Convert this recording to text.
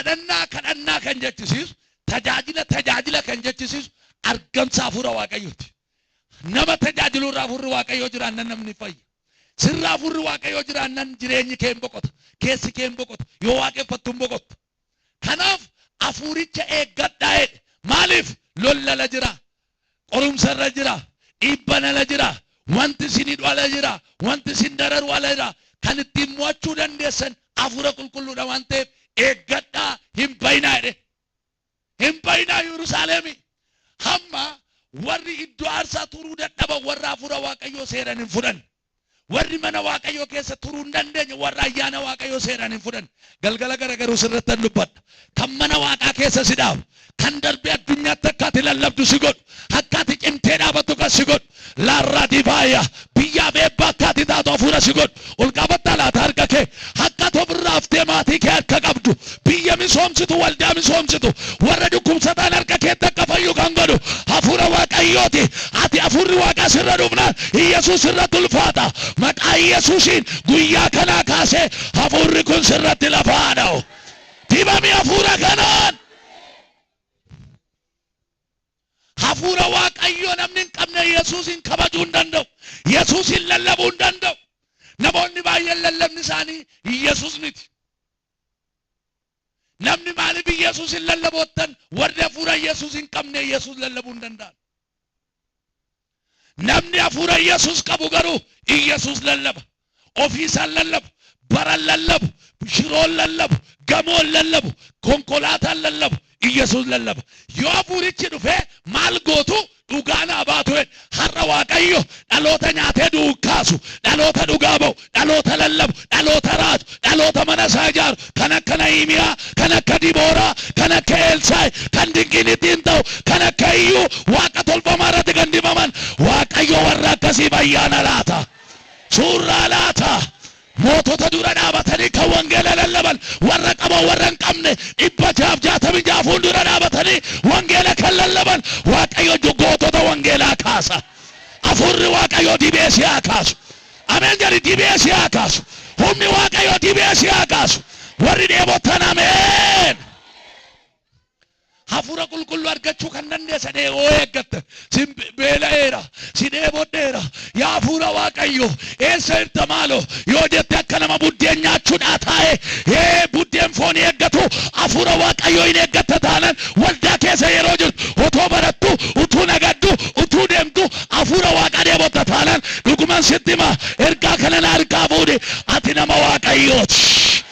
kadhannaa kan jechisiisu tajaajila kan jechisiisu argamsa hafuura waaqayyooti. Nama tajaajiluurraa hafuurri waaqayyoo jiraannan namni fayya. Sirraa hafuurri waaqayyoo jiraannan jireenyi kee hin boqota. Keessi kee hin boqota. Yoo waaqeffattu hin boqotta. Kanaaf hafuuricha eeggadhaa jedhe. Maaliif lollala jira? Qorumsarra jira. Dhiibbanala jira. Wanti isin hidhala jira. Wanti isin dararu ala jira. Kan ittiin mo'achuu dandeessan hafuura qulqulluudha waan ta'eef eeggadhaa hin bayinaa jedhe. Hin bayinaa Yerusaalemi. Hamma warri iddoo aarsaa turuu dadhaban warra hafuura waaqayyoo seeran hin fudhan. Warri mana waaqayyoo keessa turuu hin dandeenye warra ayyaana waaqayyoo seeran hin fudhan. Galgala garagaruu sirratti dubbadha. Kan mana waaqaa keessa si dhaabu. Kan darbee addunyaatti akka ati lallabdu si godhu. Akka ati cimtee dhaabattu kan si godhu. Laarraa dibaaya biyyaaf eebba akka ati taatu hafuura si godhu. Ol qabattaa laata harka kee. Akka tobirraa haftee maatii kee harka qabdu. Biyya misoomsitu waldaa misoomsitu. Warra dhukkubsataan harka keetti akka fayyu kan godhu. Hafuura waaqayyooti. Ati hafuurri waaqaa sirra dhufnaan Yesuus sirratti ulfaata. Maqaa Yesuusiin guyyaa kanaa kaasee hafuurri kun sirratti lafaa dha'u. Dibami hafuura kanaan. Hafuura waaqayyoo namni hin qabne Yesuusin kabajuu hin danda'u. Yesuusin lallabuu hin danda'u. Namoonni baay'een lallabni isaanii Yesuus miti. Namni maaliif Yesuusin lallaboottan warri hafuura Yesuus hin qabne Yesuus lallabuu hin danda'an. Namni hafuura Yesuus qabu garuu Yesuus lallaba. Ofiisaan lallabu. Baran lallabu. Shiroon lallabu. Gamoon lallabu. Konkolaataan lallabu. Yesuus lallaba. Yoo hafuurichi dhufee maal gootu dhugaa naa baatu har'a waaqayyo dhaloota nyaatee du'u kaasu, dhaloota dhugaa ba'u, dhaloota lallabu, dhaloota raatu, dhaloota mana isaa ijaaru kan akka Nahimiyaa, kan akka Dibooraa, kan akka Elsaayi, kan dinqiin ittiin ta'u, kan akka Iyyuu waaqa tolfamaa irratti kan dibaman waaqayyo warra akkasii ayyaana laata. Suuraa laata. Mootota dura dhaabatanii kan wangeela lallaban warra qaban warra hin qabne 166 fuuldura dhaabatanii wangeela kan lallaban waaqayyo gootota wangeelaa kaasa. Hafuurri waaqayyo dibee si haa kaasu. Ameen jedhi dibee si haa kaasu. Humni waaqayyo dibee si haa kaasu. Warri dheebotan ameen. Hafuura qulqulluu argachuu kan dandeessan eeggatta. Si beela'eera, si dheebodheera. Yaa hafuura waaqayyo eessa jirta maaloo yoo jette akka nama buddeen nyaachuudhaa taa'e buddeen foon eeggatu hafuura waaqayyo hin eeggatta taanan waldaa keessa yeroo jirtu otoo barattu utuu nagaddu utuu deemtu hafuura waaqaa dheebotta taanan dhuguman sitti hima ergaa kana na harkaa fuudhi ati nama waaqayyooti.